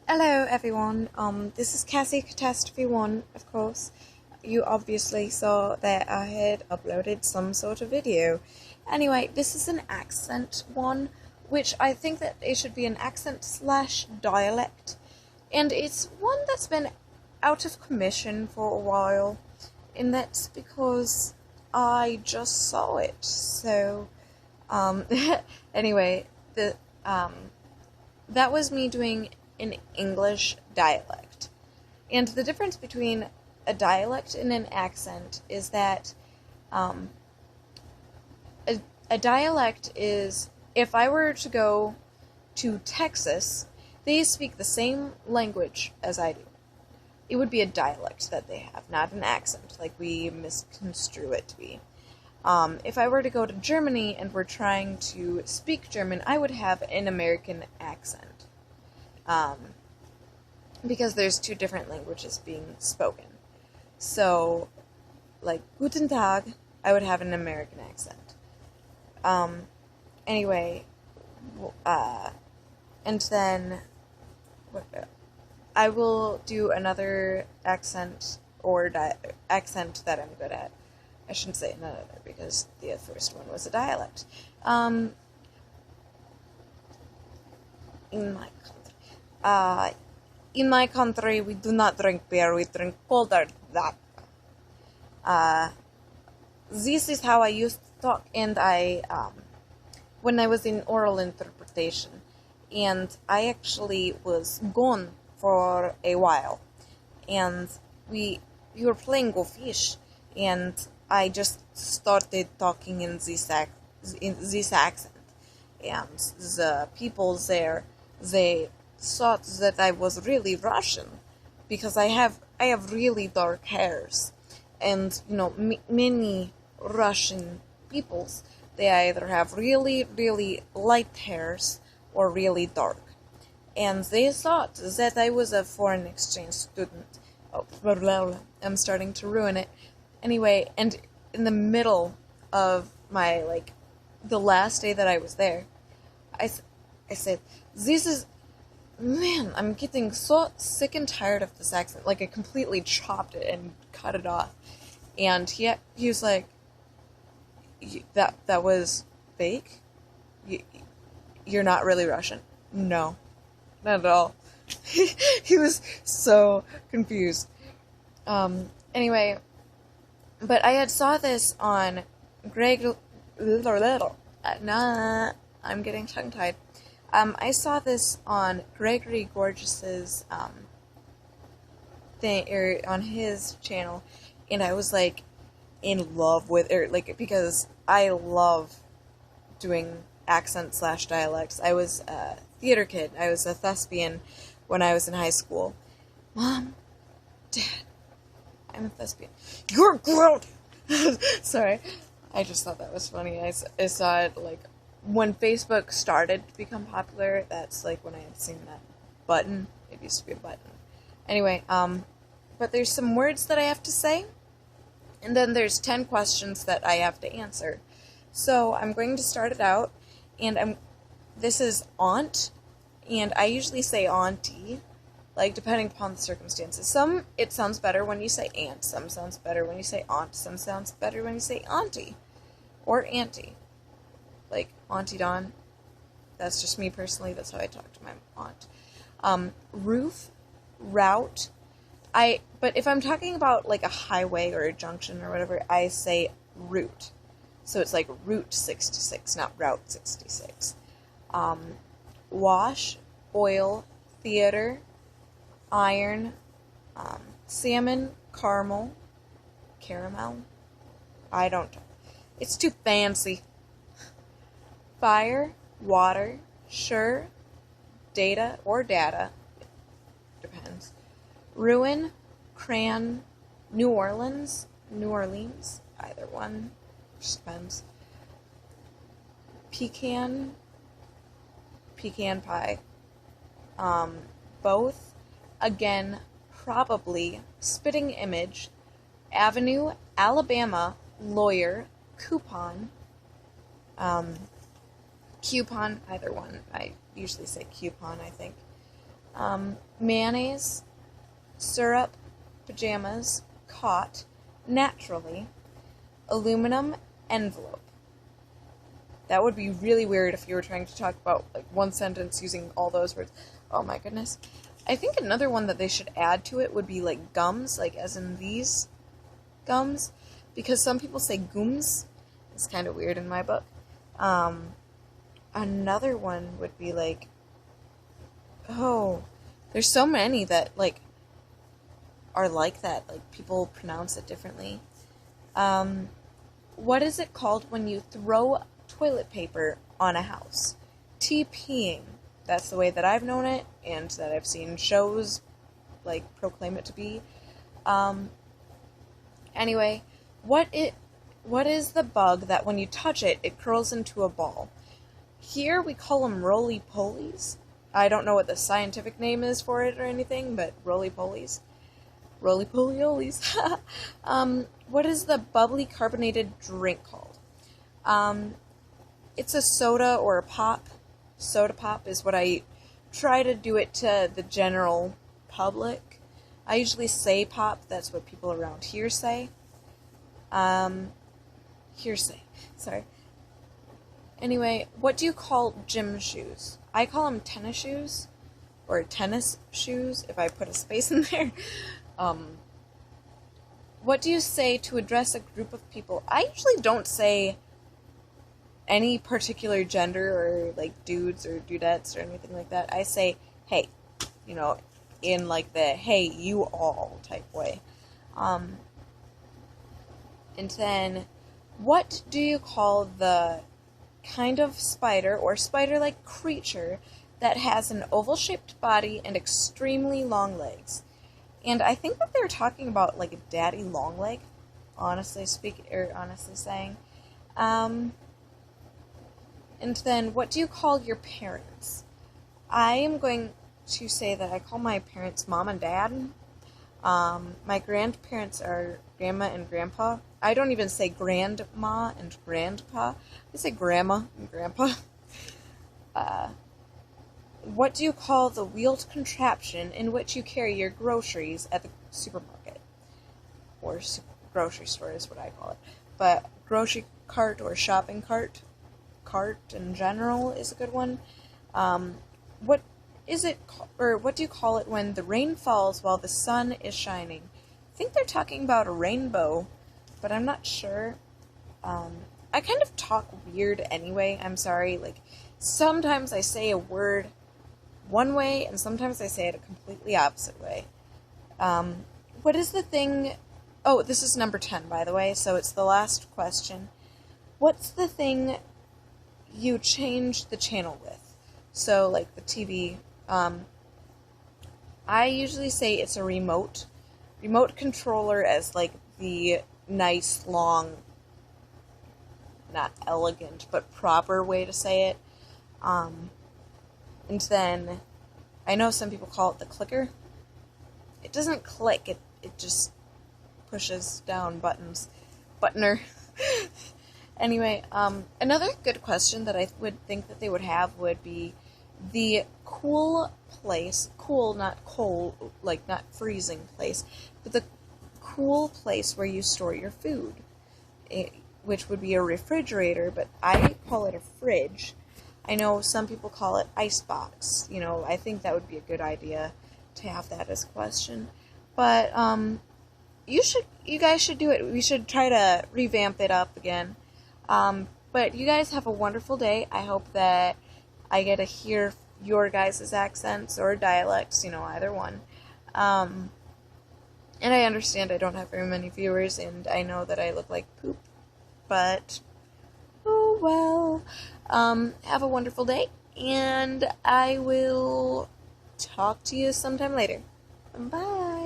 Hello everyone, this is Cassie Catastrophe 1, of course. You obviously saw that I had uploaded some sort of video. Anyway, this is an accent one, which I think that it should be an accent slash dialect. And it's one that's been out of commission for a while, and that's because I just saw it. So, anyway, that was me doing an English dialect. And the difference between a dialect and an accent is that a dialect is, if I were to go to Texas, they speak the same language as I do. It would be a dialect that they have, not an accent, like we misconstrue it to be. If I were to go to Germany and were trying to speak German, I would have an American accent. Because there's two different languages being spoken. So, like, Guten Tag, I would have an American accent. Anyway, and then I will do another accent or accent that I'm good at. I shouldn't say another because the first one was a dialect. In my country, we do not drink beer, we drink colder than that. This is how I used to talk, and when I was in oral interpretation, and I actually was gone for a while, and we were playing Go Fish, and I just started talking in this accent, and the people there, they thought that I was really Russian, because I have really dark hairs, and many Russian peoples, they either have really, really light hairs or really dark, and they thought that I was a foreign exchange student. Oh, I'm starting to ruin it. Anyway, and in the middle of my, the last day that I was there, I said, man, I'm getting so sick and tired of this accent. Like, I completely chopped it and cut it off. And he was like, that was fake? You're not really Russian? No, not at all. He was so confused. Anyway, but I had saw this on I'm getting tongue-tied. I saw this on Gregory Gorgeous's thing, or on his channel, and I was like in love with it, because I love doing accent slash dialects. I was a theater kid. I was a thespian when I was in high school. Mom, Dad, I'm a thespian. You're grown. Sorry, I just thought that was funny. I saw it when Facebook started to become popular. That's when I had seen that button. It used to be a button. Anyway, but there's some words that I have to say, and then there's 10 questions that I have to answer. So I'm going to start it out, and this is aunt, and I usually say auntie, depending upon the circumstances. Some, it sounds better when you say aunt, some sounds better when you say aunt, some sounds better when you say auntie, or auntie. Like Auntie Dawn. That's just me personally. That's how I talk to my aunt. Roof, route. But if I'm talking about a highway or a junction or whatever, I say route. So it's like Route 66, not Route 66. Wash, oil, theater, iron, salmon, caramel. I don't know. It's too fancy. Fire, water, sure, data, or data, depends. Ruin, crayon, New Orleans, either one, just depends. Pecan pie, both, again, probably, spitting image, avenue, Alabama, lawyer, coupon, coupon, either one. I usually say coupon, I think. Mayonnaise, syrup, pajamas, caught, naturally, aluminum, envelope. That would be really weird if you were trying to talk about like one sentence using all those words. Oh my goodness. I think another one that they should add to it would be like gums, like as in these gums, because some people say gums. It's kind of weird in my book. Another one would be like, oh, there's so many that like are like that, like people pronounce it differently. What is it called when you throw toilet paper on a house? TPing. That's the way that I've known it, and that I've seen shows like proclaim it to be. Anyway, what is the bug that when you touch it, it curls into a ball? Here we call them roly-polies. I don't know what the scientific name is for it or anything, but roly-polies. Roly-poliolies. What is the bubbly carbonated drink called? It's a soda or a pop. Soda pop is what I try to do it to the general public. I usually say pop. That's what people around here say. Hearsay. Sorry. Anyway, what do you call gym shoes? I call them tennis shoes. Or tennis shoes, if I put a space in there. What do you say to address a group of people? I usually don't say any particular gender or like dudes or dudettes or anything like that. I say, hey, in like the hey, you all type way. And then, what do you call the kind of spider or spider-like creature that has an oval-shaped body and extremely long legs? And I think that they're talking about like a daddy long leg, honestly saying. And then, what do you call your parents? I am going to say that I call my parents mom and dad. My grandparents are grandma and grandpa. I don't even say grandma and grandpa. I say grandma and grandpa. What do you call the wheeled contraption in which you carry your groceries at the supermarket? Or grocery store is what I call it. But grocery cart or shopping cart in general is a good one. What is it, or what do you call it when the rain falls while the sun is shining? I think they're talking about a rainbow, but I'm not sure. I kind of talk weird anyway. I'm sorry. Like, sometimes I say a word one way, and sometimes I say it a completely opposite way. What is the thing... Oh, this is number 10, by the way, so it's the last question. What's the thing you change the channel with? So, like the TV, I usually say it's a remote controller, as like the nice, long, not elegant, but proper way to say it. And then, I know some people call it the clicker. It doesn't click, it just pushes down buttons. Buttoner. Anyway, another good question that I would think that they would have would be the cool place, cool, not cold, like not freezing place, but the cool place where you store your food, which would be a refrigerator, but I call it a fridge. I know some people call it icebox. I think that would be a good idea to have that as a question. But you guys should do it. We should try to revamp it up again. But you guys have a wonderful day. I hope that I get to hear your guys' accents or dialects, either one. And I understand I don't have very many viewers, and I know that I look like poop, but oh well. Have a wonderful day, and I will talk to you sometime later. Bye.